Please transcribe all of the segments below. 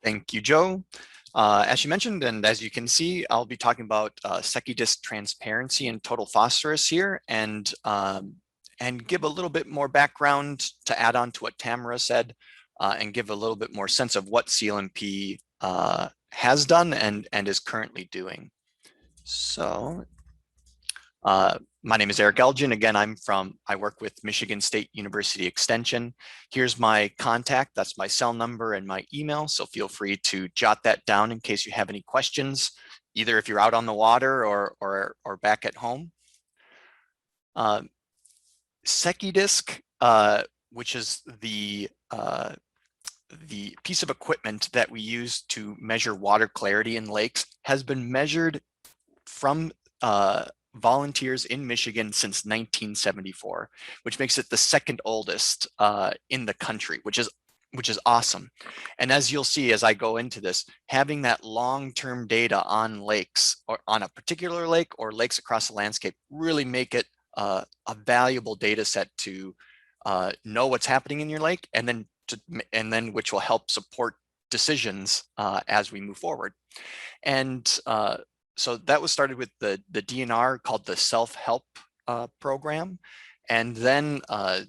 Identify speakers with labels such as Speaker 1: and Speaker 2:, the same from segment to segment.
Speaker 1: Thank you, Joe. As you mentioned, and as you can see, I'll be talking about Secchi disk transparency and total phosphorus here, and give a little bit more background to add on to what Tamara said, and give a little bit more sense of what CLMP has done and is currently doing. So, my name is Erick Elgin. Again, I work with Michigan State University Extension. Here's my contact, that's my cell number and my email. So feel free to jot that down in case you have any questions, either if you're out on the water or back at home. Secchi disk, which is the piece of equipment that we use to measure water clarity in lakes, has been measured from volunteers in Michigan since 1974, which makes it the second oldest in the country, which is awesome. And as you'll see as I go into this, having that long-term data on lakes or on a particular lake or lakes across the landscape really make it a valuable data set to know what's happening in your lake, and then which will help support decisions as we move forward. And so that was started with the DNR, called the Self-Help program. And then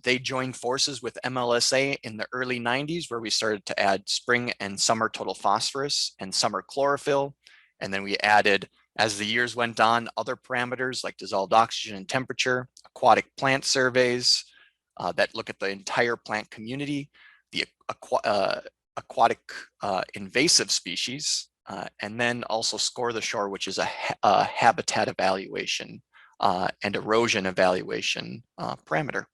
Speaker 1: they joined forces with MLSA in the early 90s, where we started to add spring and summer total phosphorus and summer chlorophyll. And then we added, as the years went on, other parameters like dissolved oxygen and temperature, aquatic plant surveys that look at the entire plant community, the aquatic invasive species, and then also Score the Shore, which is a habitat evaluation and erosion evaluation parameter.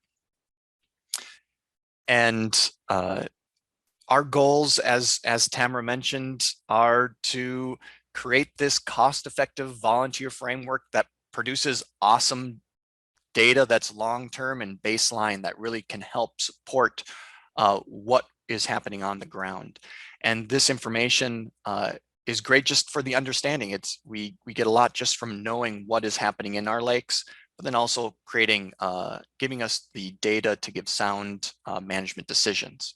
Speaker 1: And our goals, as Tamara mentioned, are to create this cost-effective volunteer framework that produces awesome data that's long-term and baseline that really can help support what is happening on the ground. And this information is great just for the understanding. We get a lot just from knowing what is happening in our lakes, but then also creating, giving us the data to give sound management decisions.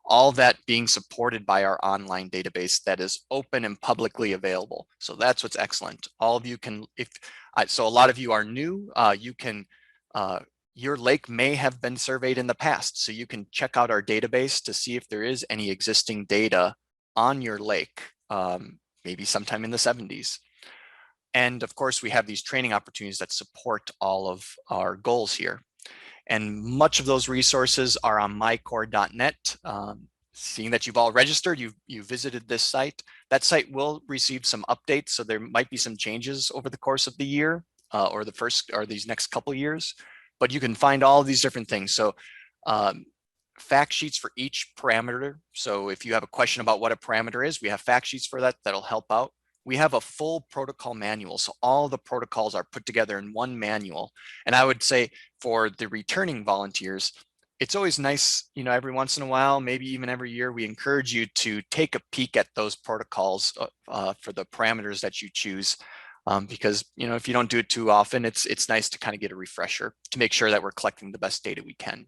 Speaker 1: All that being supported by our online database that is open and publicly available. So that's what's excellent. All of you can, so a lot of you are new, you can, your lake may have been surveyed in the past, so you can check out our database to see if there is any existing data on your lake, maybe sometime in the 70s. And of course, we have these training opportunities that support all of our goals here. And much of those resources are on mycore.net. Seeing that you've all registered, you visited this site. That site will receive some updates, so there might be some changes over the course of the year or these next couple of years. But you can find all of these different things. So fact sheets for each parameter. So if you have a question about what a parameter is, we have fact sheets for that that'll help out. We have a full protocol manual. So all the protocols are put together in one manual. And I would say for the returning volunteers, it's always nice, every once in a while, maybe even every year, we encourage you to take a peek at those protocols for the parameters that you choose. Because, if you don't do it too often, it's nice to kind of get a refresher to make sure that we're collecting the best data we can.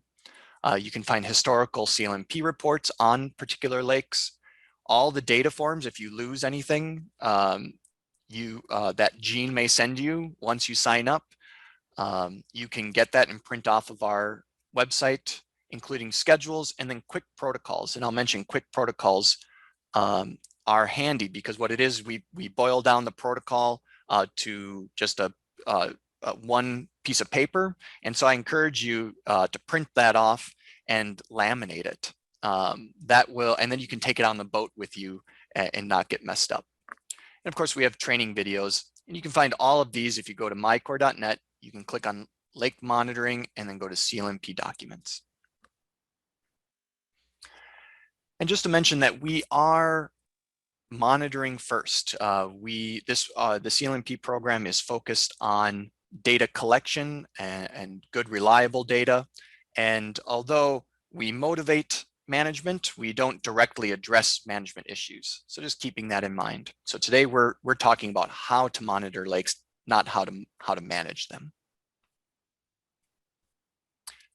Speaker 1: You can find historical CLMP reports on particular lakes. All the data forms, if you lose anything, that Gene may send you once you sign up. You can get that and print off of our website, including schedules and then quick protocols. And I'll mention quick protocols are handy because what it is, we boil down the protocol to just one piece of paper. And so I encourage you to print that off and laminate it. And then you can take it on the boat with you and not get messed up. And of course, we have training videos, and you can find all of these if you go to mycore.net. You can click on lake monitoring and then go to CLMP documents. And just to mention that we are monitoring first. The CLMP program is focused on data collection and good reliable data. And although we motivate management, we don't directly address management issues. So just keeping that in mind. So today we're talking about how to monitor lakes, not how to manage them.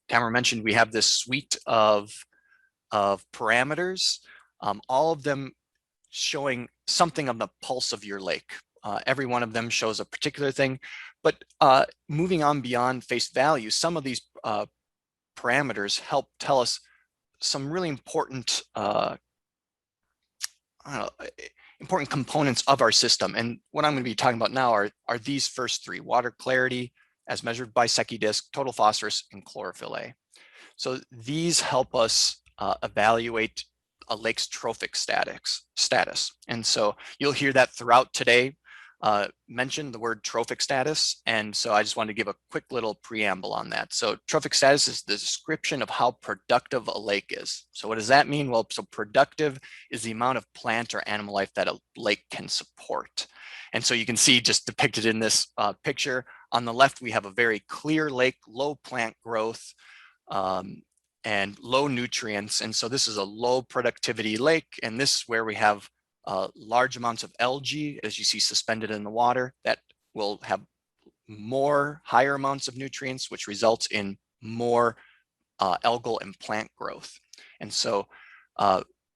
Speaker 1: Tamara mentioned we have this suite of parameters. All of them showing something of the pulse of your lake. Every one of them shows a particular thing, but moving on beyond face value, some of these parameters help tell us some really important important components of our system. And what I'm going to be talking about now are these first three: water clarity as measured by Secchi disk, total phosphorus, and chlorophyll A. So these help us evaluate a lake's trophic status. And so you'll hear that throughout today mention the word trophic status. And so I just wanted to give a quick little preamble on that. So trophic status is the description of how productive a lake is. So what does that mean? Well, so productive is the amount of plant or animal life that a lake can support. And so you can see just depicted in this picture, on the left, we have a very clear lake, low plant growth, and low nutrients. And so this is a low productivity lake. And this is where we have large amounts of algae, as you see suspended in the water, that will have higher amounts of nutrients, which results in more algal and plant growth. And so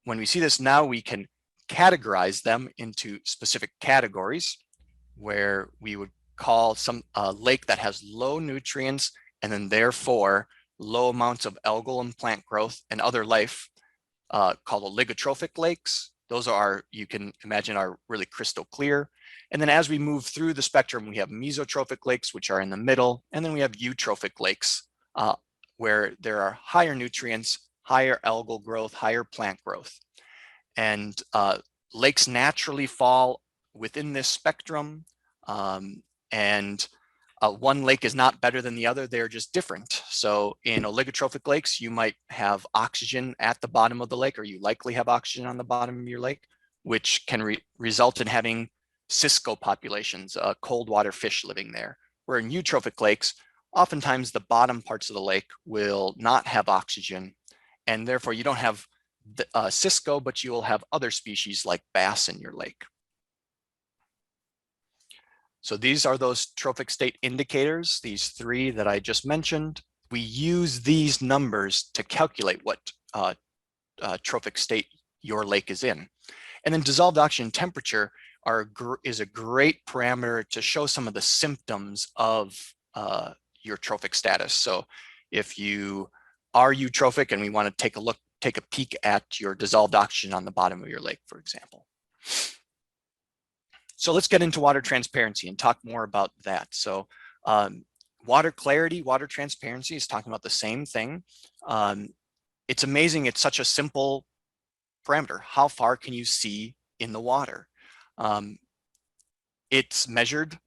Speaker 1: when we see this now, we can categorize them into specific categories, where we would call some lake that has low nutrients and then therefore low amounts of algal and plant growth and other life, called oligotrophic lakes. Those are, you can imagine, are really crystal clear. And then as we move through the spectrum, we have mesotrophic lakes, which are in the middle, and then we have eutrophic lakes, where there are higher nutrients, higher algal growth, higher plant growth. And lakes naturally fall within this spectrum, and one lake is not better than the other, they're just different. So in oligotrophic lakes, you might have oxygen at the bottom of the lake, or you likely have oxygen on the bottom of your lake, which can result in having cisco populations, cold water fish living there. Where in eutrophic lakes, oftentimes the bottom parts of the lake will not have oxygen, and therefore you don't have cisco, but you will have other species like bass in your lake. So these are those trophic state indicators, these three that I just mentioned. We use these numbers to calculate what trophic state your lake is in. And then dissolved oxygen temperature is a great parameter to show some of the symptoms of your trophic status. So if you are eutrophic and we want to take a peek at your dissolved oxygen on the bottom of your lake, for example. So let's get into water transparency and talk more about that. So water clarity, water transparency is talking about the same thing. It's amazing, it's such a simple parameter. How far can you see in the water? It's measured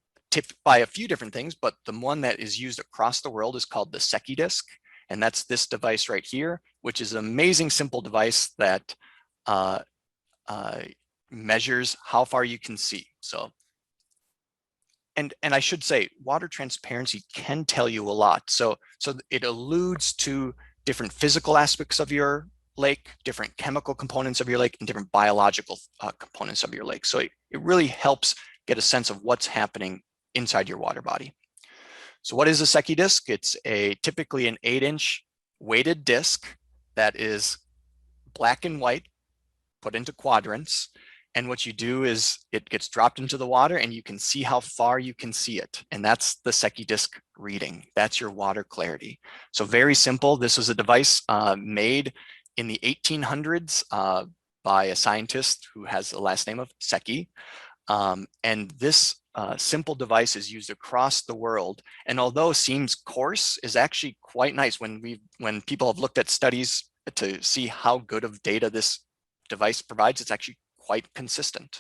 Speaker 1: by a few different things, but the one that is used across the world is called the Secchi disk. And that's this device right here, which is an amazing simple device that measures how far you can see. So, and I should say, water transparency can tell you a lot. So it alludes to different physical aspects of your lake, different chemical components of your lake, and different biological components of your lake. So it really helps get a sense of what's happening inside your water body. So what is a Secchi disk? It's typically an 8-inch weighted disc that is black and white, put into quadrants. And what you do is it gets dropped into the water and you can see how far you can see it. And that's the Secchi disk reading. That's your water clarity. So very simple. This was a device made in the 1800s by a scientist who has the last name of Secchi. And this simple device is used across the world. And although seems coarse, is actually quite nice. When people have looked at studies to see how good of data this device provides, it's actually quite consistent.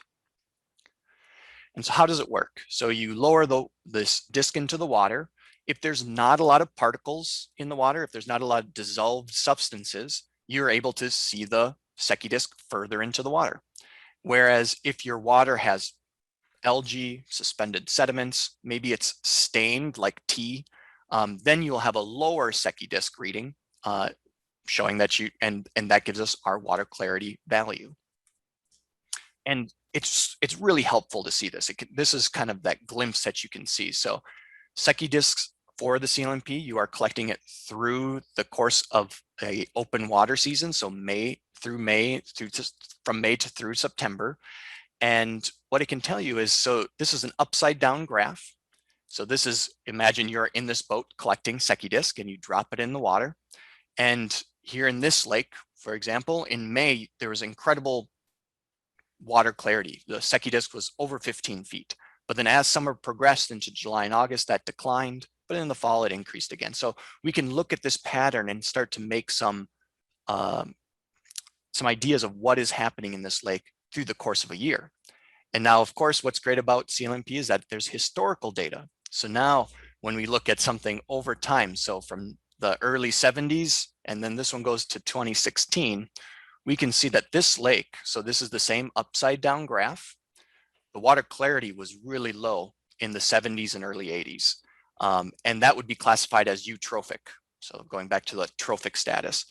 Speaker 1: And so how does it work? So you lower this disc into the water. If there's not a lot of particles in the water, if there's not a lot of dissolved substances, you're able to see the Secchi disk further into the water. Whereas if your water has algae, suspended sediments, maybe it's stained like tea, then you'll have a lower Secchi disk reading, showing that and that gives us our water clarity value. And it's really helpful to see this. This is kind of that glimpse that you can see. So Secchi disks for the CLMP, you are collecting it through the course of an open water season, so May through May, from May to through September. And what it can tell you is, so this is an upside down graph. So this is, imagine you're in this boat collecting Secchi disc and you drop it in the water. And here in this lake, for example, in May, there was incredible water clarity. The Secchi disc was over 15 feet. But then as summer progressed into July and August, that declined. But in the fall, it increased again. So we can look at this pattern and start to make some ideas of what is happening in this lake through the course of a year. And now, of course, what's great about CLMP is that there's historical data. So now when we look at something over time, so from the early 70s, and then this one goes to 2016, we can see that this lake, so this is the same upside down graph, the water clarity was really low in the 70s and early 80s. And that would be classified as eutrophic. So going back to the trophic status.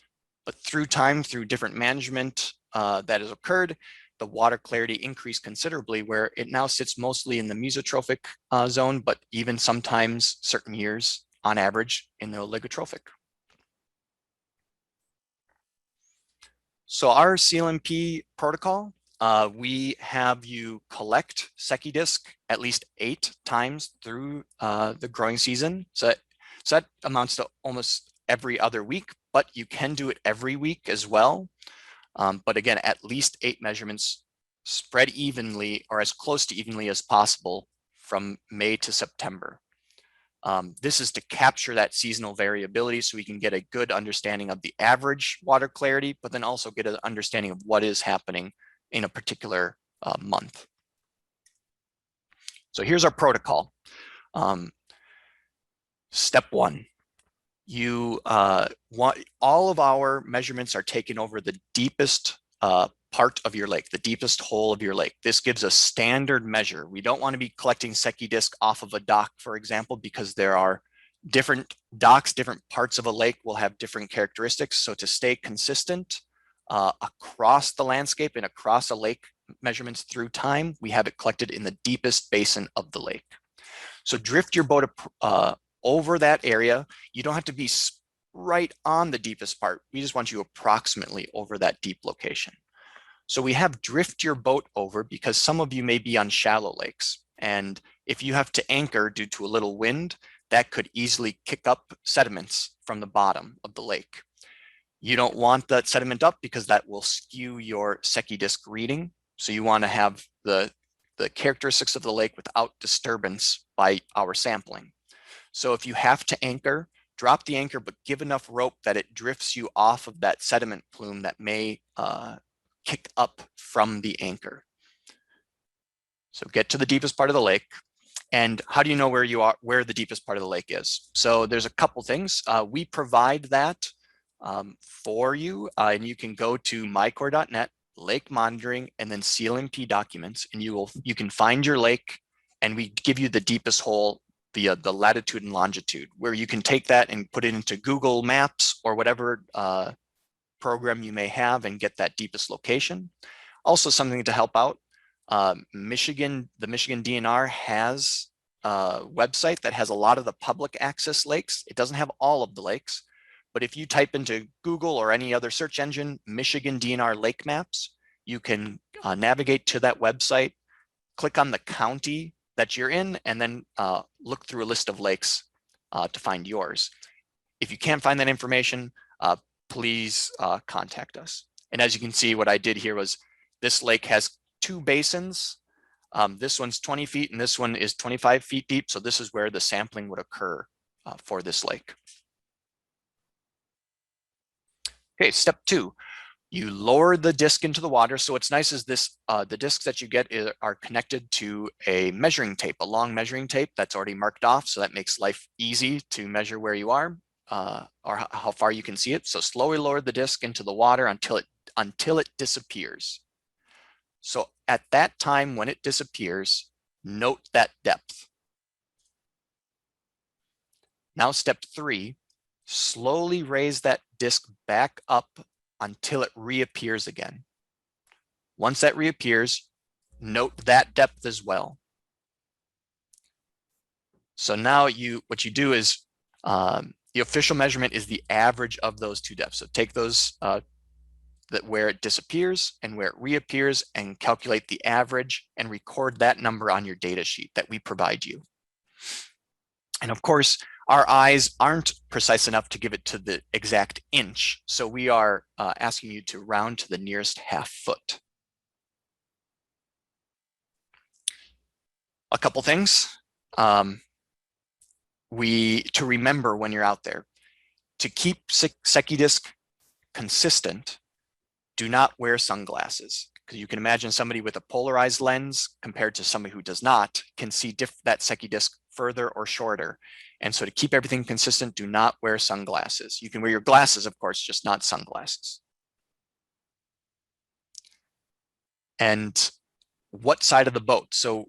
Speaker 1: But through time, through different management that has occurred, the water clarity increased considerably, where it now sits mostly in the mesotrophic zone, but even sometimes certain years on average in the oligotrophic. So our CLMP protocol, we have you collect Secchi disc at least 8 times through the growing season. So that amounts to almost every other week, but you can do it every week as well. But again, at least 8 measurements spread evenly or as close to evenly as possible from May to September. This is to capture that seasonal variability so we can get a good understanding of the average water clarity, but then also get an understanding of what is happening in a particular month. So here's our protocol. Step 1. You want all of our measurements are taken over the deepest part of your lake, the deepest hole of your lake. This gives a standard measure. We don't want to be collecting Secchi disc off of a dock, for example, because there are different docks, different parts of a lake will have different characteristics. So to stay consistent across the landscape and across a lake measurements through time, we have it collected in the deepest basin of the lake. So drift your boat over that area. You don't have to be right on the deepest part. We just want you approximately over that deep location. So we have drift your boat over because some of you may be on shallow lakes. And if you have to anchor due to a little wind, that could easily kick up sediments from the bottom of the lake. You don't want that sediment up because that will skew your Secchi disc reading. So you want to have the characteristics of the lake without disturbance by our sampling. So if you have to anchor, drop the anchor, but give enough rope that it drifts you off of that sediment plume that may kick up from the anchor. So get to the deepest part of the lake. And how do you know where you are, where the deepest part of the lake is? So there's a couple things. We provide that for you, and you can go to mycore.net, lake monitoring, and then CLMP documents, and you can find your lake, and we give you the deepest hole via the latitude and longitude, where you can take that and put it into Google Maps or whatever program you may have and get that deepest location. Also, something to help out, the Michigan DNR has a website that has a lot of the public access lakes. It doesn't have all of the lakes, but if you type into Google or any other search engine, Michigan DNR lake maps, you can navigate to that website, click on the county that you're in, and then look through a list of lakes to find yours. If you can't find that information, please contact us. And as you can see, what I did here was this lake has 2 basins. This one's 20 feet and this one is 25 feet deep. So this is where the sampling would occur for this lake. Okay, step 2, you lower the disc into the water. So what's nice is this, the discs that you get are connected to a measuring tape, a long measuring tape that's already marked off. So that makes life easy to measure where you are or how far you can see it. So slowly lower the disc into the water until it disappears. So at that time when it disappears, note that depth. Now step 3, slowly raise that disc back up until it reappears again. Once that reappears, note that depth as well. So now what you do is, the official measurement is the average of those 2 depths. So take those where it disappears and where it reappears, and calculate the average and record that number on your data sheet that we provide you. And of course, our eyes aren't precise enough to give it to the exact inch. So we are asking you to round to the nearest half foot. A couple things to remember when you're out there. To keep Secchi disc consistent, do not wear sunglasses, because you can imagine somebody with a polarized lens compared to somebody who does not can see that Secchi disc further or shorter. And so to keep everything consistent, do not wear sunglasses. You can wear your glasses, of course, just not sunglasses. And what side of the boat? So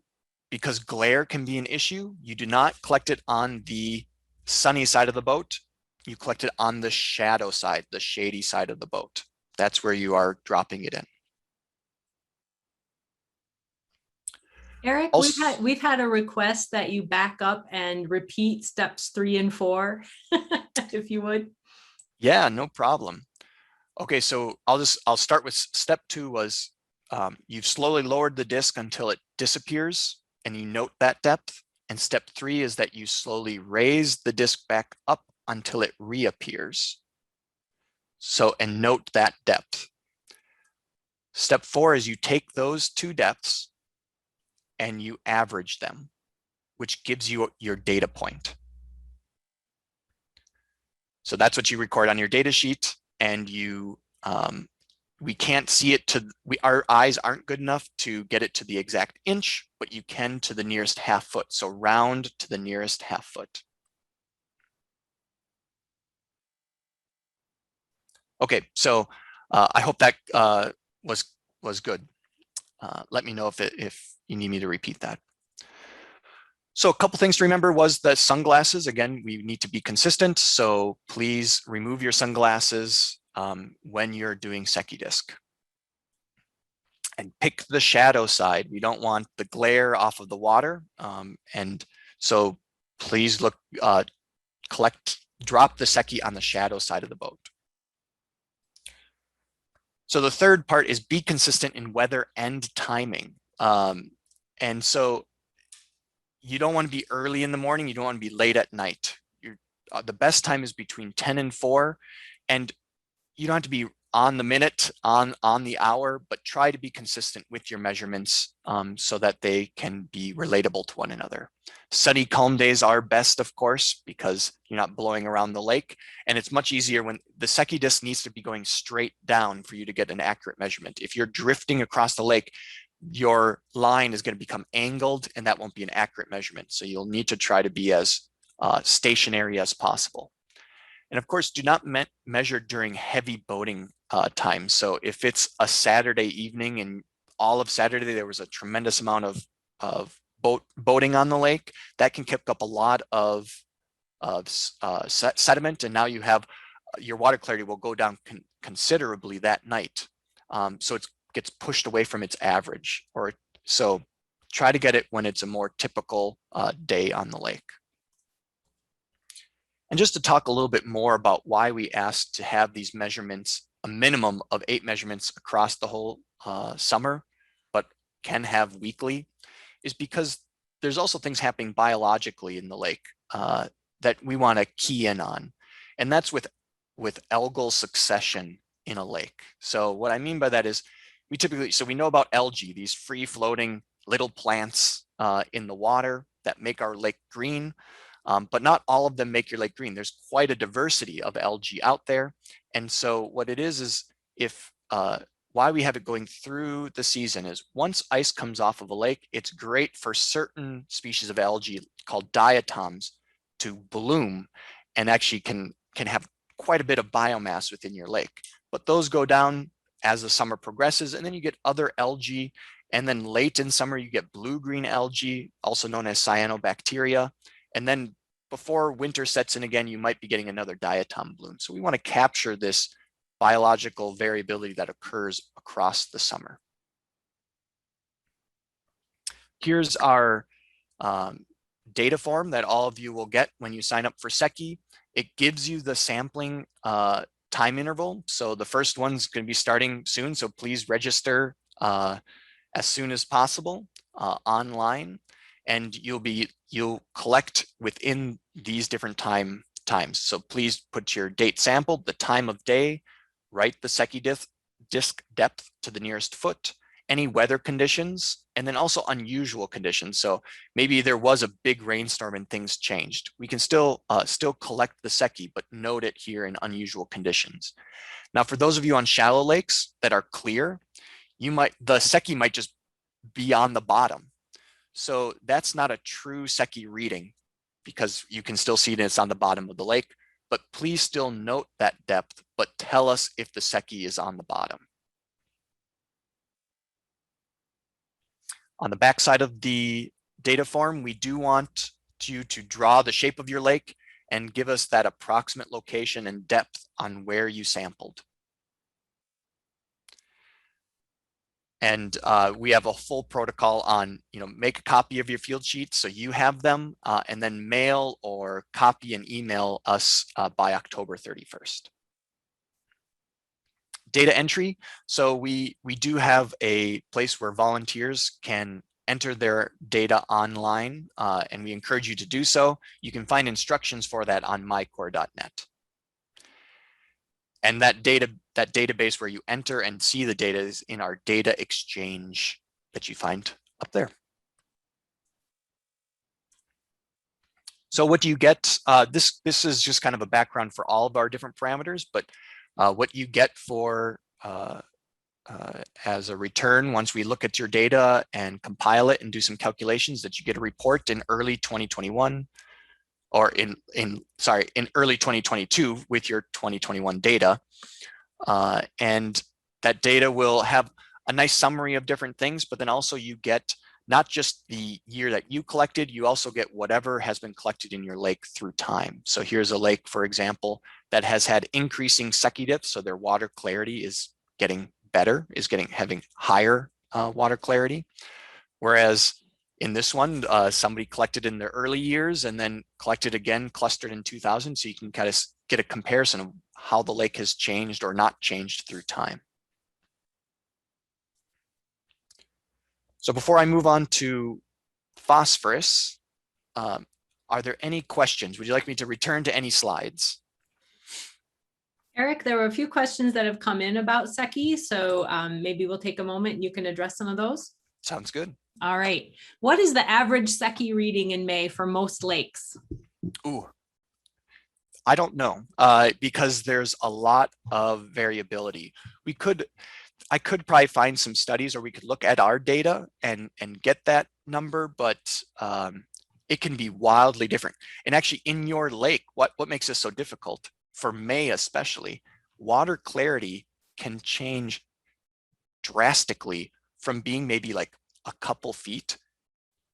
Speaker 1: because glare can be an issue, you do not collect it on the sunny side of the boat. You collect it on the shadow side, the shady side of the boat. That's where you are dropping it in.
Speaker 2: Eric, we've had a request that you back up and repeat steps 3 and 4, if you would.
Speaker 1: Yeah, no problem. Okay, so I'll start with step 2 was you've slowly lowered the disc until it disappears, and you note that depth. And step 3 is that you slowly raise the disc back up until it reappears. So, and note that depth. Step 4 is you take those 2 depths and you average them, which gives you your data point. So that's what you record on your data sheet, and you we can't see it our eyes aren't good enough to get it to the exact inch, but you can to the nearest half foot. So round to the nearest half foot. Okay, so I hope that was good. Let me know if you need me to repeat that. So a couple things to remember was that sunglasses, again, we need to be consistent. So please remove your sunglasses when you're doing Secchi disc. And pick the shadow side. We don't want the glare off of the water. And so please look, drop the Secchi on the shadow side of the boat. So the third part is be consistent in weather and timing. And so you don't want to be early in the morning. You don't want to be late at night. The best time is between 10 and 4. And you don't have to be on the minute, on the hour, but try to be consistent with your measurements so that they can be relatable to one another. Sunny, calm days are best, of course, because you're not blowing around the lake. And it's much easier when the Secchi disc needs to be going straight down for you to get an accurate measurement. If you're drifting across the lake, your line is going to become angled, and that won't be an accurate measurement. So you'll need to try to be as stationary as possible. And of course, do not measure during heavy boating time. So if it's a Saturday evening and all of Saturday there was a tremendous amount of boating on the lake, that can kick up a lot of sediment, and now you have your water clarity will go down considerably that night. So it gets pushed away from its average. So try to get it when it's a more typical day on the lake. And just to talk a little bit more about why we asked to have these measurements, a minimum of 8 measurements across the whole summer, but can have weekly, is because there's also things happening biologically in the lake that we want to key in on. And that's with algal succession in a lake. So what I mean by that is we know about algae, these free floating little plants in the water that make our lake green. But not all of them make your lake green. There's quite a diversity of algae out there. And so what it is if why we have it going through the season is once ice comes off of a lake, it's great for certain species of algae called diatoms to bloom and actually can have quite a bit of biomass within your lake. But those go down as the summer progresses, and then you get other algae. And then late in summer, you get blue-green algae, also known as cyanobacteria. And then before winter sets in again, you might be getting another diatom bloom. So we want to capture this biological variability that occurs across the summer. Here's our data form that all of you will get when you sign up for Secchi. It gives you the sampling time interval. So the first one's going to be starting soon. So please register as soon as possible online, and you'll collect within these different times. So please put your date sampled, the time of day, write the Secchi disk depth to the nearest foot, any weather conditions, and then also unusual conditions. So maybe there was a big rainstorm and things changed. We can still collect the Secchi, but note it here in unusual conditions. Now, for those of you on shallow lakes that are clear, the Secchi might just be on the bottom. So that's not a true Secchi reading because you can still see that it's on the bottom of the lake, but please still note that depth, but tell us if the Secchi is on the bottom. On the back side of the data form, we do want you to draw the shape of your lake and give us that approximate location and depth on where you sampled. And we have a full protocol on, make a copy of your field sheets so you have them, and then mail or copy and email us by October 31st. Data entry. So we do have a place where volunteers can enter their data online, and we encourage you to do so. You can find instructions for that on mycore.net. And that database where you enter and see the data is in our data exchange that you find up there. So what do you get? This is just kind of a background for all of our different parameters, but what you get for as a return once we look at your data and compile it and do some calculations, that you get a report in early 2021 or in early 2022 with your 2021 data. And that data will have a nice summary of different things, but then also you get not just the year that you collected, you also get whatever has been collected in your lake through time. So here's a lake, for example, that has had increasing Secchi depth, so their water clarity is getting better, having higher water clarity. Whereas in this one, somebody collected in their early years and then collected again, clustered in 2000. So you can kind of get a comparison of how the lake has changed or not changed through time. So before I move on to phosphorus, are there any questions? Would you like me to return to any slides?
Speaker 2: Eric, there were a few questions that have come in about Secchi, so maybe we'll take a moment and you can address some of those.
Speaker 1: Sounds good.
Speaker 2: All right. What is the average Secchi reading in May for most lakes?
Speaker 1: Ooh, I don't know, because there's a lot of variability. I could probably find some studies, or we could look at our data and get that number, but it can be wildly different. And actually in your lake, what makes this so difficult for May especially, water clarity can change drastically from being maybe like a couple feet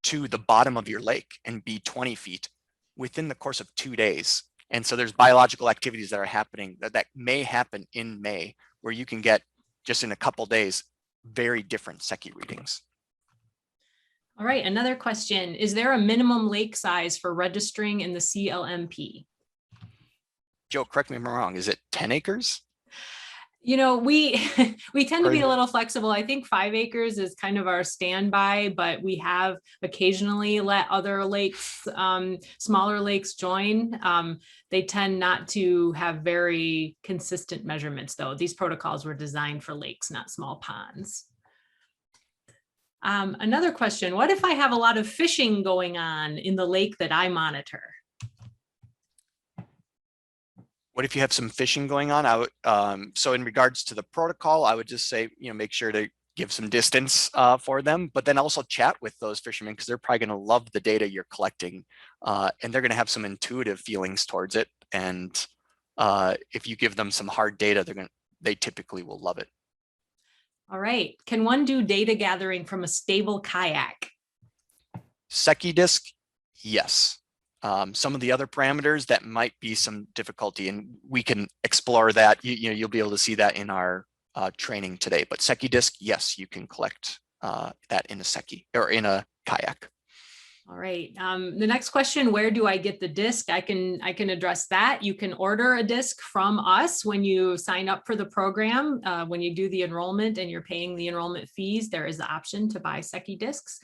Speaker 1: to the bottom of your lake and be 20 feet within the course of 2 days. And so there's biological activities that are happening that may happen in May, where you can get just in a couple days, very different Secchi readings.
Speaker 2: All right, another question. Is there a minimum lake size for registering in the CLMP?
Speaker 1: Joe, correct me if I'm wrong, is it 10 acres?
Speaker 2: We tend to be a little flexible. I think 5 acres is kind of our standby, but we have occasionally let other lakes, smaller lakes join. They tend not to have very consistent measurements though. These protocols were designed for lakes, not small ponds. Another question, what if I have a lot of fishing going on in the lake that I monitor?
Speaker 1: What if you have some fishing going on? I would, so in regards to the protocol, I would just say, make sure to give some distance for them, but then also chat with those fishermen, because they're probably going to love the data you're collecting, and they're going to have some intuitive feelings towards it. And if you give them some hard data, they typically will love it.
Speaker 2: All right. Can one do data gathering from a stable kayak?
Speaker 1: Secchi disk, yes. Some of the other parameters that might be some difficulty, and we can explore that. You'll be able to see that in our training today. But Secchi disk, yes, you can collect that in a Secchi or in a kayak.
Speaker 2: All right. The next question, where do I get the disc? I can address that. You can order a disc from us when you sign up for the program. When you do the enrollment and you're paying the enrollment fees, there is the option to buy Secchi discs.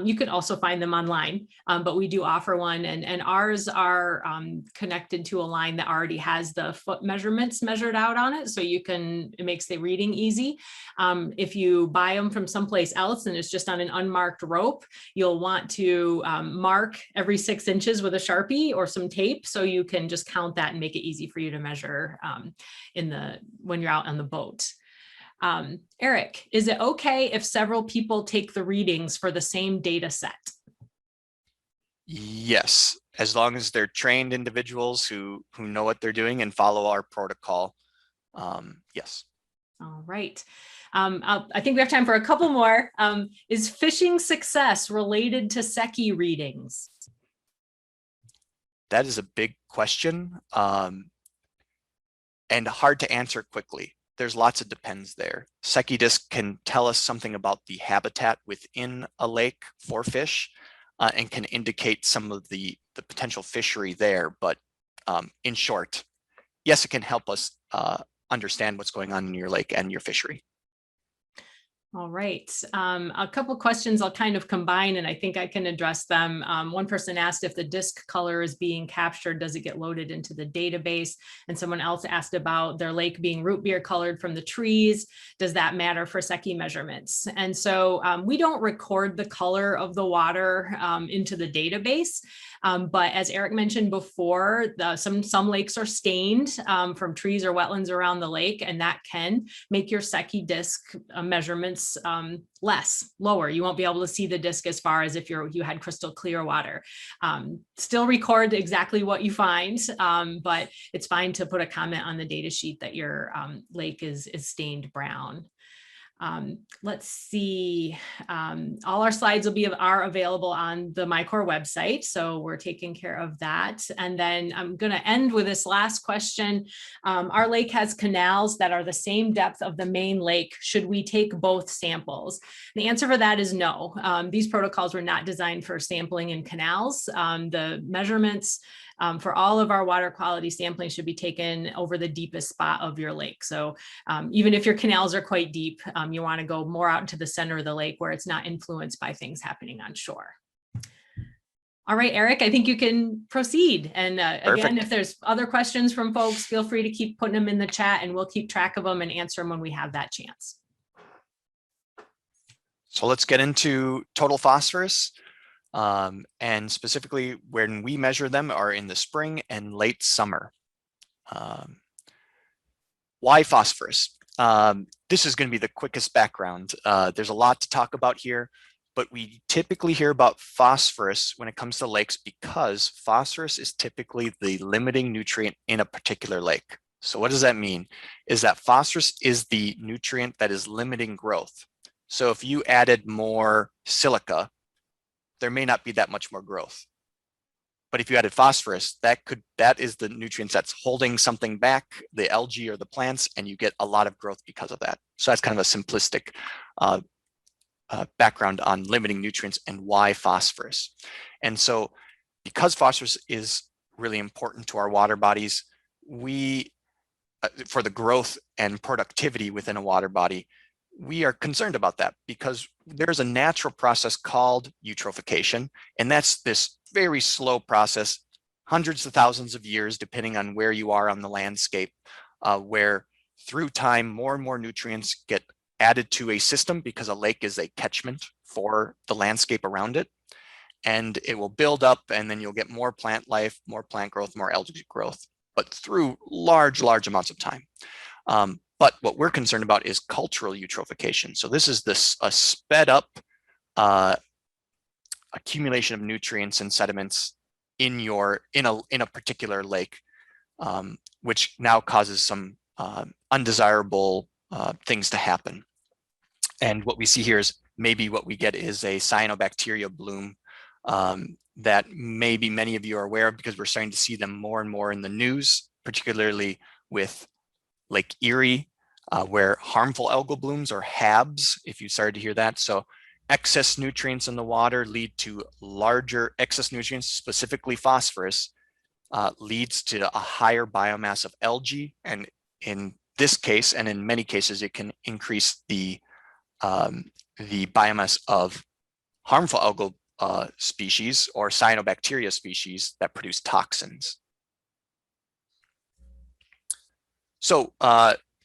Speaker 2: You can also find them online, but we do offer one, and ours are connected to a line that already has the foot measurements measured out on it. So it makes the reading easy. If you buy them from someplace else and it's just on an unmarked rope, you'll want to mark every 6 inches with a Sharpie or some tape, so you can just count that and make it easy for you to measure when you're out on the boat. Eric, is it okay if several people take the readings for the same data set?
Speaker 1: Yes, as long as they're trained individuals who know what they're doing and follow our protocol. Yes.
Speaker 2: All right. I think we have time for a couple more. Is fishing success related to Secchi readings?
Speaker 1: That is a big question and hard to answer quickly. There's lots of depends there. Secchi disc can tell us something about the habitat within a lake for fish and can indicate some of the potential fishery there. But in short, yes, it can help us understand what's going on in your lake and your fishery.
Speaker 2: All right. A couple questions I'll kind of combine, and I think I can address them. One person asked if the disc color is being captured, does it get loaded into the database? And someone else asked about their lake being root beer colored from the trees. Does that matter for Secchi measurements? And so we don't record the color of the water into the database. But as Eric mentioned before, some lakes are stained from trees or wetlands around the lake, and that can make your Secchi disc measurements lower. You won't be able to see the disc as far as if you had crystal clear water. Still record exactly what you find, but it's fine to put a comment on the data sheet that your lake is stained brown. Let's see, all our slides are available on the MyCore website, so we're taking care of that. And then I'm going to end with this last question. Our lake has canals that are the same depth of the main lake. Should we take both samples? The answer for that is no. These protocols were not designed for sampling in canals. The measurements for all of our water quality sampling should be taken over the deepest spot of your lake. So even if your canals are quite deep, you want to go more out into the center of the lake where it's not influenced by things happening on shore. All right, Eric, I think you can proceed. And again, if there's other questions from folks, feel free to keep putting them in the chat and we'll keep track of them and answer them when we have that chance.
Speaker 1: So let's get into total phosphorus. And specifically when we measure them are in the spring and late summer. Why phosphorus? This is going to be the quickest background. There's a lot to talk about here, but we typically hear about phosphorus when it comes to lakes because phosphorus is typically the limiting nutrient in a particular lake. So what does that mean? Is that phosphorus is the nutrient that is limiting growth. So if you added more silica, there may not be that much more growth. But if you added phosphorus, that is the nutrients that's holding something back, the algae or the plants, and you get a lot of growth because of that. So that's kind of a simplistic background on limiting nutrients and why phosphorus. And so because phosphorus is really important to our water bodies, for the growth and productivity within a water body, we are concerned about that because there's a natural process called eutrophication, and that's this very slow process, hundreds of thousands of years, depending on where you are on the landscape, where through time, more and more nutrients get added to a system because a lake is a catchment for the landscape around it. And it will build up and then you'll get more plant life, more plant growth, more algae growth, but through large amounts of time. But what we're concerned about is cultural eutrophication. So this is a sped up accumulation of nutrients and sediments in a particular lake, which now causes some undesirable things to happen. And what we see here is maybe what we get is a cyanobacteria bloom that maybe many of you are aware of because we're starting to see them more and more in the news, particularly with Lake Erie, where harmful algal blooms or HABs, if you started to hear that. So Excess nutrients in the water lead to larger excess nutrients, specifically phosphorus, leads to a higher biomass of algae. And in this case, and in many cases, it can increase the biomass of harmful algal species or cyanobacteria species that produce toxins. So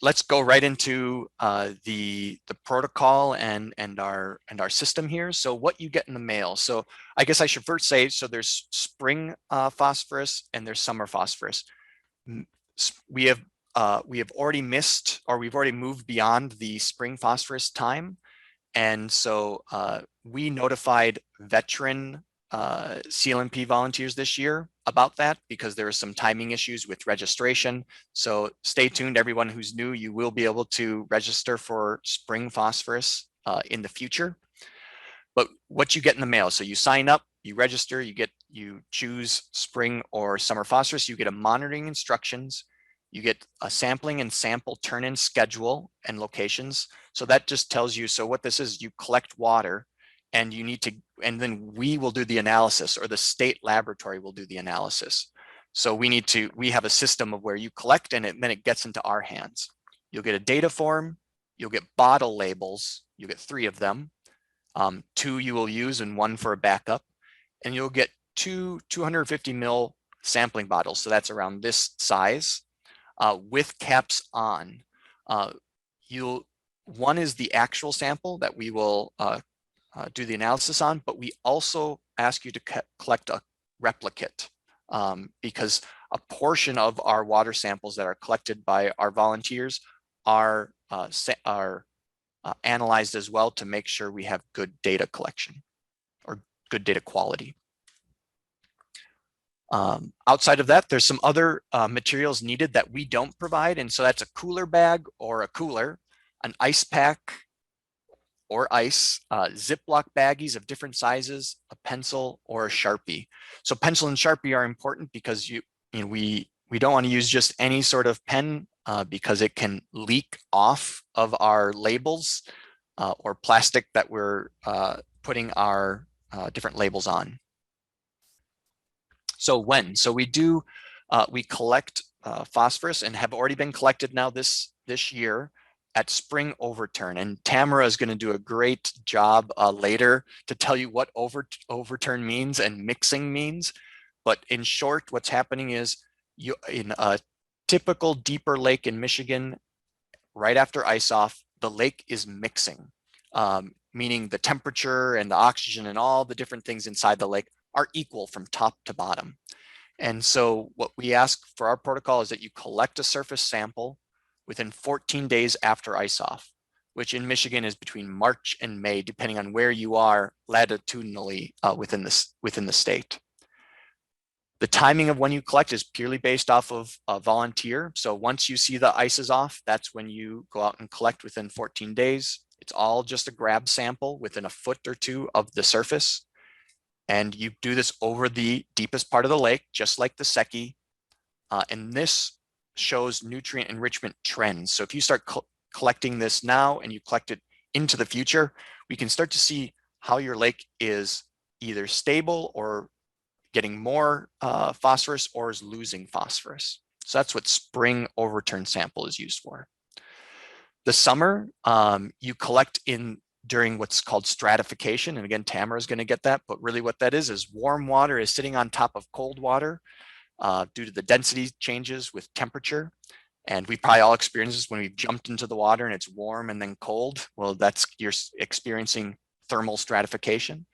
Speaker 1: let's go right into the protocol and our system here. So what you get in the mail. So I guess I should first say, so there's spring phosphorus and there's summer phosphorus. We have already missed, or we've already moved beyond the spring phosphorus time. And so we notified veteran CLMP volunteers this year about that because there are some timing issues with registration. So stay tuned, everyone who's new, you will be able to register for spring phosphorus in the future. But what you get in the mail, so you sign up, you register, you choose spring or summer phosphorus, you get a monitoring instructions, you get a sampling and sample turn-in schedule and locations. So that just tells you, so what this is, you collect water and you need to, and then we will do the analysis, or the state laboratory will do the analysis. So we have a system of where you collect and then it gets into our hands. You'll get a data form, you'll get bottle labels, you get 3 of them. 2 you will use and 1 for a backup, and you'll get 2 250 ml sampling bottles. So that's around this size with caps on. One is the actual sample that we will do the analysis on, but we also ask you to collect a replicate because a portion of our water samples that are collected by our volunteers are analyzed as well to make sure we have good data collection or good data quality. Outside of that, there's some other materials needed that we don't provide. And so that's a cooler bag or a cooler, an ice pack or ice, Ziploc baggies of different sizes, a pencil or a Sharpie. So pencil and Sharpie are important because we don't want to use just any sort of pen because it can leak off of our labels or plastic that we're putting our different labels on. So we collect phosphorus and have already been collected now this year at spring overturn. And Tamara is going to do a great job later to tell you what overturn means and mixing means. But in short, what's happening is in a typical deeper lake in Michigan, right after ice off, the lake is mixing, meaning the temperature and the oxygen and all the different things inside the lake are equal from top to bottom. And so what we ask for our protocol is that you collect a surface sample within 14 days after ice off, which in Michigan is between March and May, depending on where you are latitudinally within the state. The timing of when you collect is purely based off of a volunteer. So once you see the ice is off, that's when you go out and collect within 14 days. It's all just a grab sample within a foot or 2 of the surface. And you do this over the deepest part of the lake, just like the Secchi. And this shows nutrient enrichment trends. So if you start collecting this now and you collect it into the future, we can start to see how your lake is either stable or getting more phosphorus or is losing phosphorus. So that's what spring overturn sample is used for. The summer, you collect during what's called stratification. And again, Tamara is going to get that, but really what that is warm water is sitting on top of cold water due to the density changes with temperature. And we probably all experienced this when we've jumped into the water and it's warm and then cold. Well, you're experiencing thermal stratification.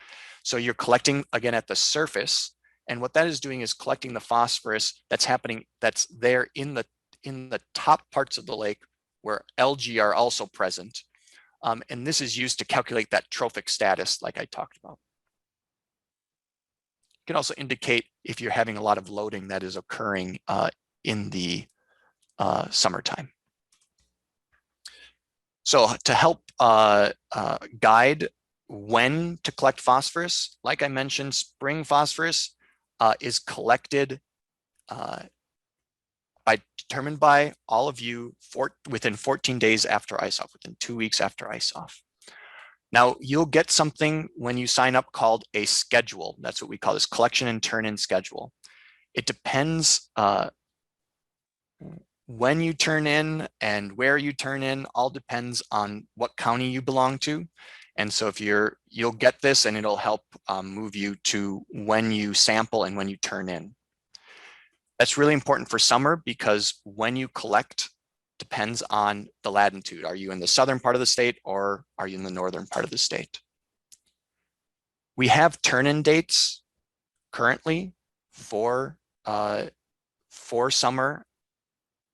Speaker 1: So you're collecting again at the surface. And what that is doing is collecting the phosphorus that's there in the top parts of the lake where algae are also present. And this is used to calculate that trophic status like I talked about. It can also indicate if you're having a lot of loading that is occurring in the summertime. So to help guide when to collect phosphorus, like I mentioned, spring phosphorus is collected determined by all of you within 14 days after ice off, within 2 weeks after ice off. Now you'll get something when you sign up called a schedule. That's what we call this collection and turn-in schedule. It depends when you turn in and where you turn in, all depends on what county you belong to. And so if you'll get this and it'll help move you to when you sample and when you turn in. That's really important for summer because when you collect depends on the latitude. Are you in the southern part of the state or are you in the northern part of the state? We have turn-in dates currently for summer,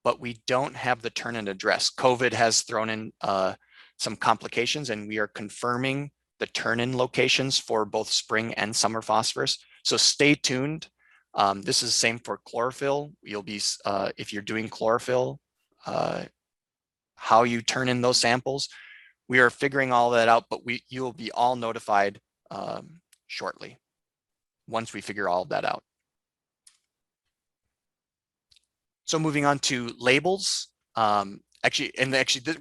Speaker 1: but we don't have the turn-in address. COVID has thrown in some complications, and we are confirming the turn-in locations for both spring and summer phosphorus. So stay tuned. This is the same for chlorophyll. You'll be, if you're doing chlorophyll, how you turn in those samples. We are figuring all that out, but you will be all notified shortly once we figure all of that out. So moving on to labels. Actually,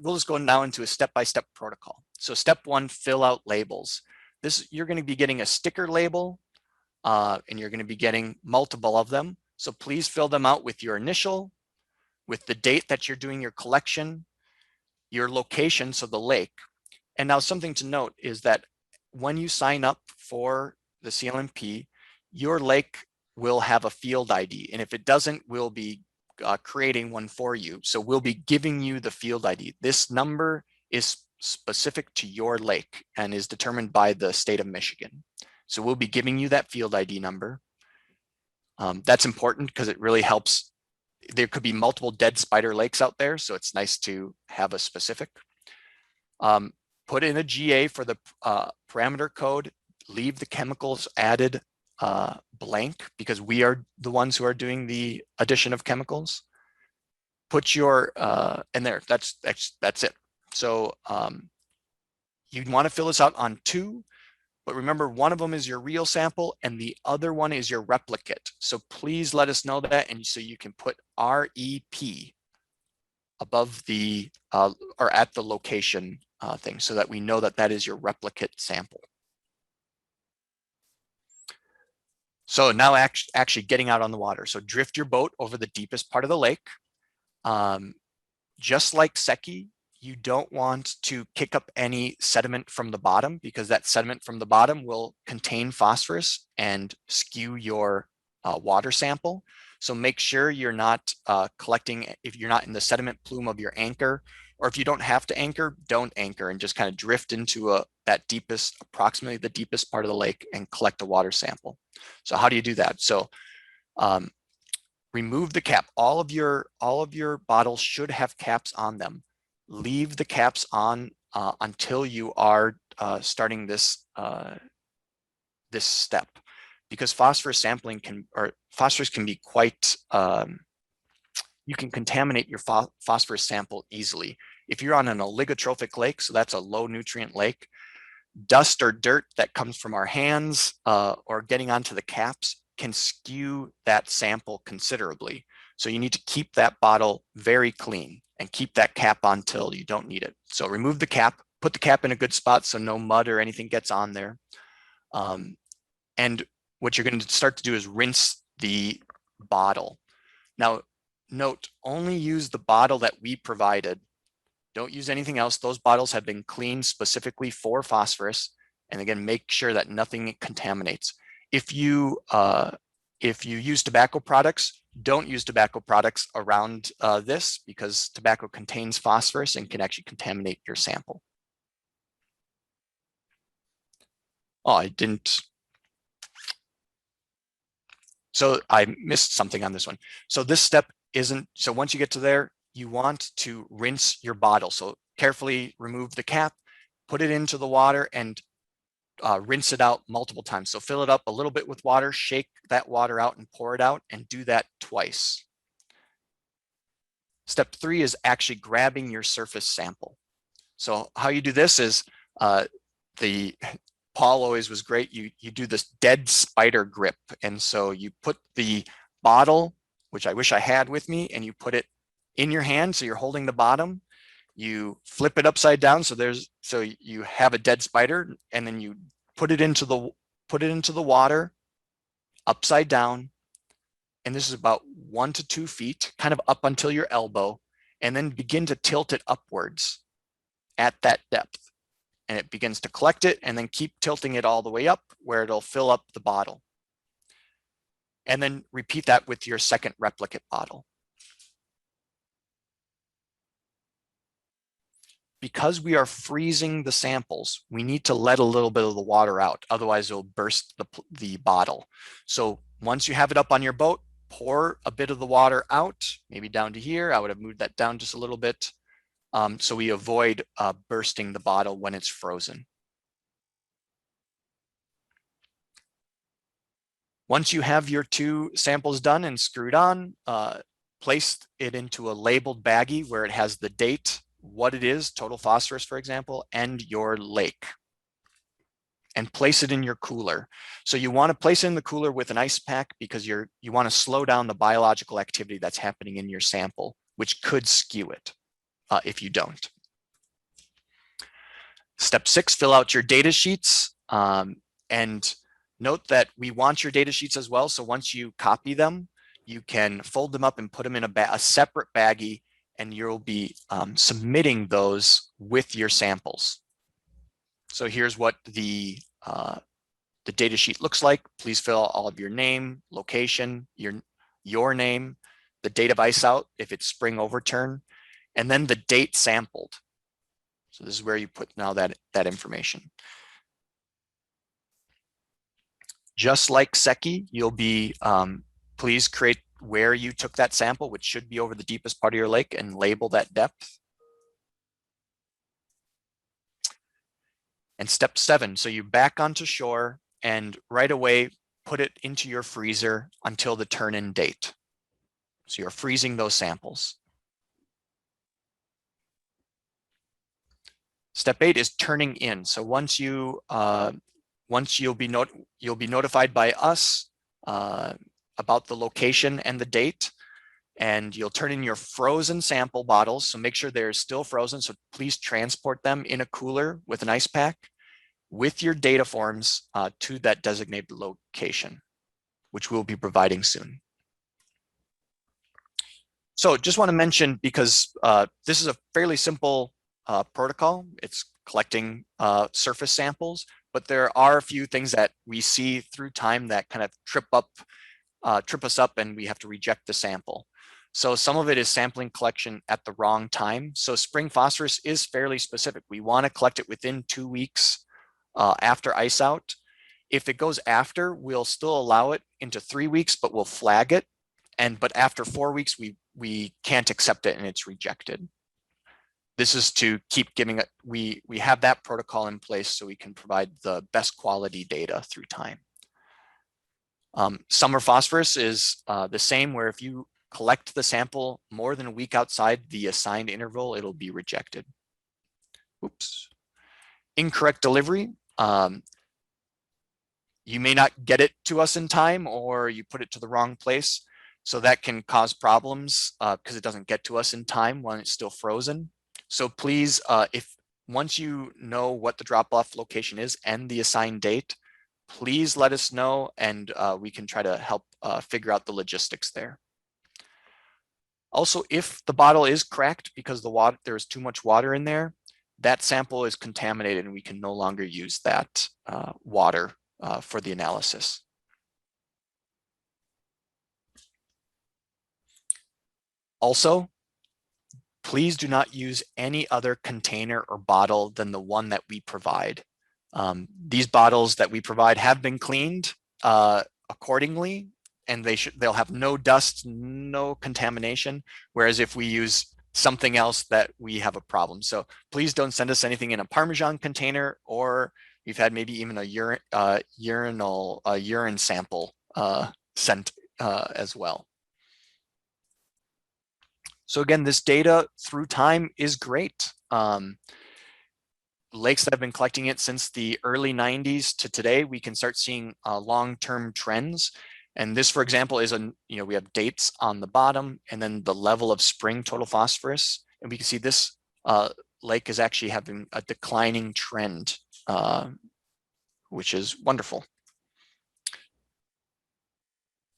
Speaker 1: we'll just go now into a step-by-step protocol. So step one, fill out labels. You're going to be getting a sticker label, and you're going to be getting multiple of them. So please fill them out with your initial, with the date that you're doing your collection, your location, so the lake. And now something to note is that when you sign up for the CLMP, your lake will have a field ID. And if it doesn't, we'll be creating one for you. So we'll be giving you the field ID. This number is specific to your lake and is determined by the state of Michigan. So we'll be giving you that field ID number. That's important because it really helps. There could be multiple dead spider lakes out there, so it's nice to have a specific. Put in a GA for the parameter code, leave the chemicals added blank because we are the ones who are doing the addition of chemicals. Put your, and there, that's it. So you'd want to fill this out on two, but remember one of them is your real sample and the other one is your replicate. So please let us know that, and so you can put REP above the, or at the location thing so that we know that that is your replicate sample. So now actually getting out on the water. So drift your boat over the deepest part of the lake. Just like Secchi, you don't want to kick up any sediment from the bottom because that sediment from the bottom will contain phosphorus and skew your water sample. So make sure you're not collecting, if you're not in the sediment plume of your anchor, or if you don't have to anchor, don't anchor and just kind of drift into that deepest, approximately the deepest part of the lake and collect a water sample. So how do you do that? So remove the cap. All of your bottles should have caps on them. Leave the caps on until you are starting this this step, because phosphorus sampling phosphorus can be quite, you can contaminate your phosphorus sample easily. If you're on an oligotrophic lake, so that's a low nutrient lake, dust or dirt that comes from our hands or getting onto the caps can skew that sample considerably. So you need to keep that bottle very clean and keep that cap on till you don't need it. So remove the cap, put the cap in a good spot so no mud or anything gets on there. And what you're going to start to do is rinse the bottle. Now, note, only use the bottle that we provided. Don't use anything else. Those bottles have been cleaned specifically for phosphorus. And again, make sure that nothing contaminates. If you use tobacco products, don't use tobacco products around this because tobacco contains phosphorus and can actually contaminate your sample. Oh, I didn't. So I missed something on this one. So this step isn't, so once you get to there, you want to rinse your bottle. So carefully remove the cap, put it into the water and rinse it out multiple times. So fill it up a little bit with water, shake that water out and pour it out, and do that twice. Step 3 is actually grabbing your surface sample. So how you do this is, Paul always was great. You do this dead spider grip. And so you put the bottle, which I wish I had with me, and you put it in your hand. So you're holding the bottom. You flip it upside down, so you have a dead spider, and then you put it into the water upside down, and this is about 1 to 2 feet, kind of up until your elbow, and then begin to tilt it upwards at that depth. And it begins to collect it, and then keep tilting it all the way up where it'll fill up the bottle. And then repeat that with your second replicate bottle. Because we are freezing the samples, we need to let a little bit of the water out, otherwise it'll burst the bottle. So once you have it up on your boat, pour a bit of the water out, maybe down to here. I would have moved that down just a little bit, so we avoid bursting the bottle when it's frozen. Once you have your 2 samples done and screwed on, place it into a labeled baggie where it has the date, what it is, total phosphorus, for example, and your lake. And place it in your cooler. So you want to place it in the cooler with an ice pack because you want to slow down the biological activity that's happening in your sample, which could skew it if you don't. Step 6, fill out your data sheets. And note that we want your data sheets as well. So once you copy them, you can fold them up and put them in a separate baggie, and you'll be submitting those with your samples. So here's what the data sheet looks like. Please fill all of your name, location, your name, the date of ice out if it's spring overturn, and then the date sampled. So this is where you put now that information. Just like Secchi, you'll be, please create where you took that sample, which should be over the deepest part of your lake, and label that depth. And step 7, so you back onto shore and right away put it into your freezer until the turn-in date. So you're freezing those samples. Step 8 is turning in. So once you'll be notified by us about the location and the date, and you'll turn in your frozen sample bottles. So make sure they're still frozen. So please transport them in a cooler with an ice pack with your data forms to that designated location, which we'll be providing soon. So just want to mention, because this is a fairly simple protocol, it's collecting surface samples, but there are a few things that we see through time that kind of trip us up, and we have to reject the sample. So some of it is sampling collection at the wrong time. So spring phosphorus is fairly specific. We want to collect it within 2 weeks after ice out. If it goes after, we'll still allow it into 3 weeks, but we'll flag it. But after 4 weeks, we can't accept it and it's rejected. This is to keep giving it, we have that protocol in place so we can provide the best quality data through time. Summer phosphorus is the same, where if you collect the sample more than a week outside the assigned interval, it'll be rejected. Oops. Incorrect delivery. You may not get it to us in time, or you put it to the wrong place. So that can cause problems because it doesn't get to us in time when it's still frozen. So please, once you know what the drop-off location is and the assigned date, please let us know, and we can try to help figure out the logistics there. Also, if the bottle is cracked because there is too much water in there, that sample is contaminated and we can no longer use that water for the analysis. Also, please do not use any other container or bottle than the one that we provide. These bottles that we provide have been cleaned accordingly, and they'll have no dust, no contamination. Whereas if we use something else, that we have a problem. So please don't send us anything in a Parmesan container, or we've had maybe even a urine sample sent as well. So again, this data through time is great. Lakes that have been collecting it since the early 90s to today, we can start seeing long-term trends. And this, for example, is we have dates on the bottom and then the level of spring total phosphorus. And we can see this lake is actually having a declining trend, which is wonderful.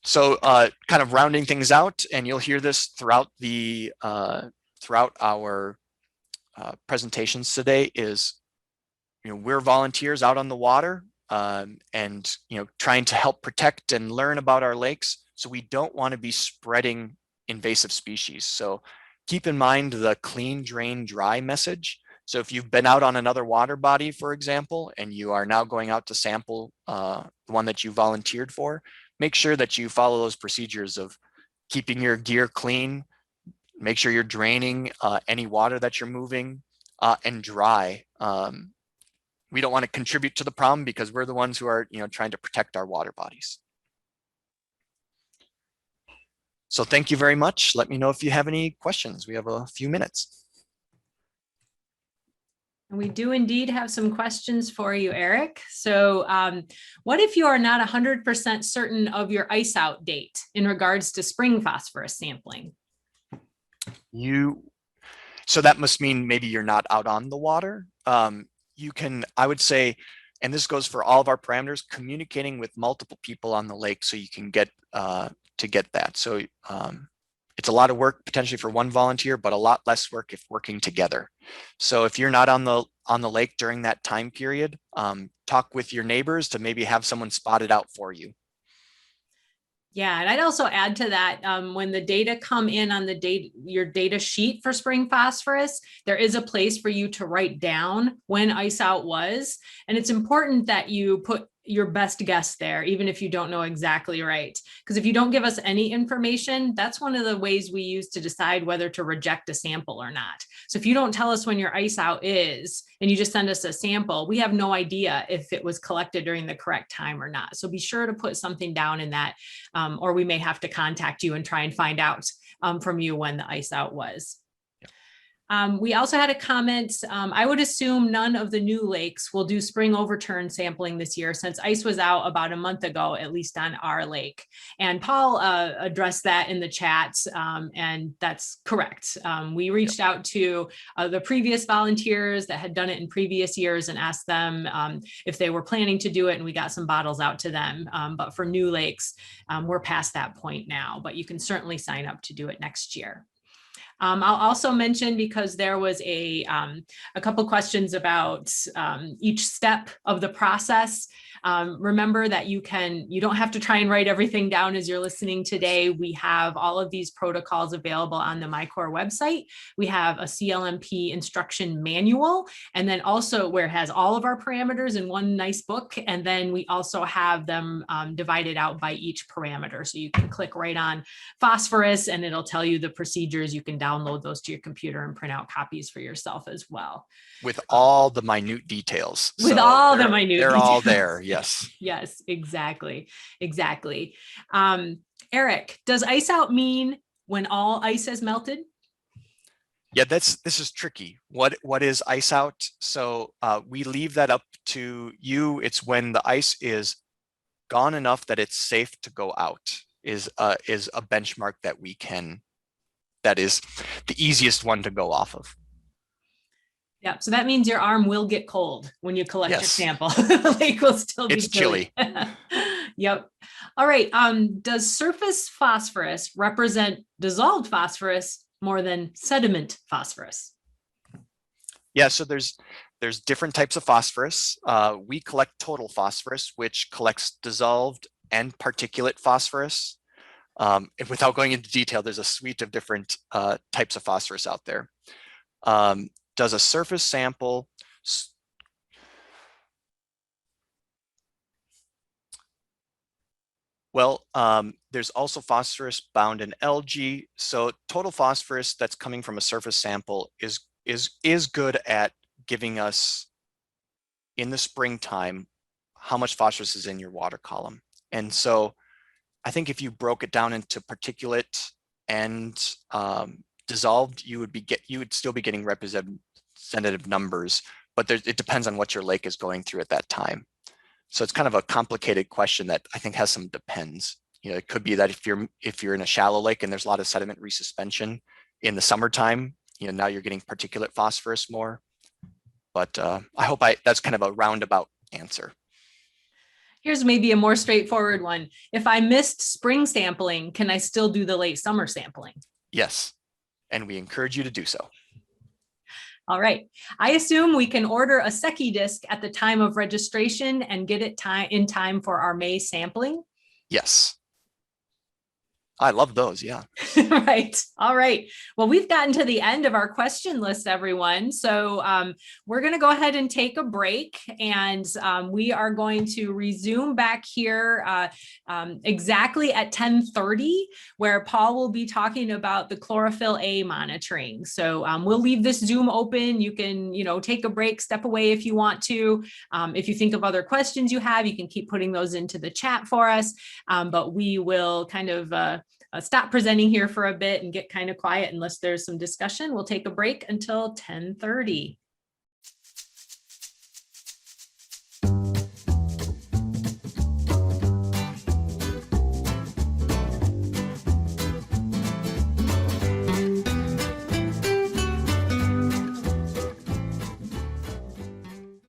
Speaker 1: So kind of rounding things out, and you'll hear this throughout the throughout our presentations today, is we're volunteers out on the water, and trying to help protect and learn about our lakes. So we don't want to be spreading invasive species. So keep in mind the clean, drain, dry message. So if you've been out on another water body, for example, and you are now going out to sample the one that you volunteered for, make sure that you follow those procedures of keeping your gear clean, make sure you're draining any water that you're moving, and dry. We don't want to contribute to the problem because we're the ones who are trying to protect our water bodies. So thank you very much. Let me know if you have any questions. We have a few minutes.
Speaker 2: And we do indeed have some questions for you, Eric. So what if you are not 100% certain of your ice out date in regards to spring phosphorus sampling?
Speaker 1: So that must mean maybe you're not out on the water. You can, I would say, and this goes for all of our parameters, communicating with multiple people on the lake so you can get to get that. So it's a lot of work potentially for one volunteer, but a lot less work if working together. So if you're not on the lake during that time period, talk with your neighbors to maybe have someone spot it out for you.
Speaker 2: Yeah, and I'd also add to that, when the data come in on your data sheet for spring phosphorus, there is a place for you to write down when ice out was. And it's important that you put your best guess there, even if you don't know exactly right. Because if you don't give us any information, that's one of the ways we use to decide whether to reject a sample or not. So if you don't tell us when your ice out is, and you just send us a sample, we have no idea if it was collected during the correct time or not. So be sure to put something down in that, or we may have to contact you and try and find out from you when the ice out was. We also had a comment, I would assume none of the new lakes will do spring overturn sampling this year since ice was out about a month ago, at least on our lake. And Paul addressed that in the chat, and that's correct. We reached out to the previous volunteers that had done it in previous years and asked them if they were planning to do it, and we got some bottles out to them. But for new lakes, we're past that point now, but you can certainly sign up to do it next year. I'll also mention, because there was a couple questions about each step of the process. Remember that you don't have to try and write everything down as you're listening today. We have all of these protocols available on the MyCore website. We have a CLMP instruction manual, and then also where it has all of our parameters in one nice book. And then we also have them divided out by each parameter. So you can click right on phosphorus and it'll tell you the procedures. You can download those to your computer and print out copies for yourself as well.
Speaker 1: With all the minute details.
Speaker 2: With all the minute details.
Speaker 1: They're all there, yes.
Speaker 2: Yes, exactly. Exactly. Eric, does ice out mean when all ice has melted?
Speaker 1: Yeah, this is tricky. What is ice out? So we leave that up to you. It's when the ice is gone enough that it's safe to go out is a benchmark that is the easiest one to go off of.
Speaker 2: Yeah, so that means your arm will get cold when you collect your sample. The lake will still be chilly. Yep. All right. Does surface phosphorus represent dissolved phosphorus more than sediment phosphorus?
Speaker 1: Yeah, so there's different types of phosphorus. We collect total phosphorus, which collects dissolved and particulate phosphorus. And without going into detail, there's a suite of different types of phosphorus out there. Does a surface sample there's also phosphorus bound in algae. So total phosphorus that's coming from a surface sample is good at giving us in the springtime how much phosphorus is in your water column. And so I think if you broke it down into particulate and dissolved, you would still be getting representative numbers, but it depends on what your lake is going through at that time. So it's kind of a complicated question that I think has some depends. You know, it could be that if you're in a shallow lake and there's a lot of sediment resuspension in the summertime, now you're getting particulate phosphorus more. But I hope that's kind of a roundabout answer.
Speaker 2: Here's maybe a more straightforward one. If I missed spring sampling, can I still do the late summer sampling?
Speaker 1: Yes, and we encourage you to do so.
Speaker 2: All right. I assume we can order a Secchi disc at the time of registration and get it in time for our May sampling.
Speaker 1: Yes. I love those. Yeah.
Speaker 2: Right. All right. Well, we've gotten to the end of our question list, everyone. So we're going to go ahead and take a break, and we are going to resume back here exactly at 10:30, where Paul will be talking about the chlorophyll A monitoring. So we'll leave this Zoom open. You can, take a break, step away if you want to. If you think of other questions you have, you can keep putting those into the chat for us. But we will kind of stop presenting here for a bit and get kind of quiet unless there's some discussion. We'll take a break until 10:30.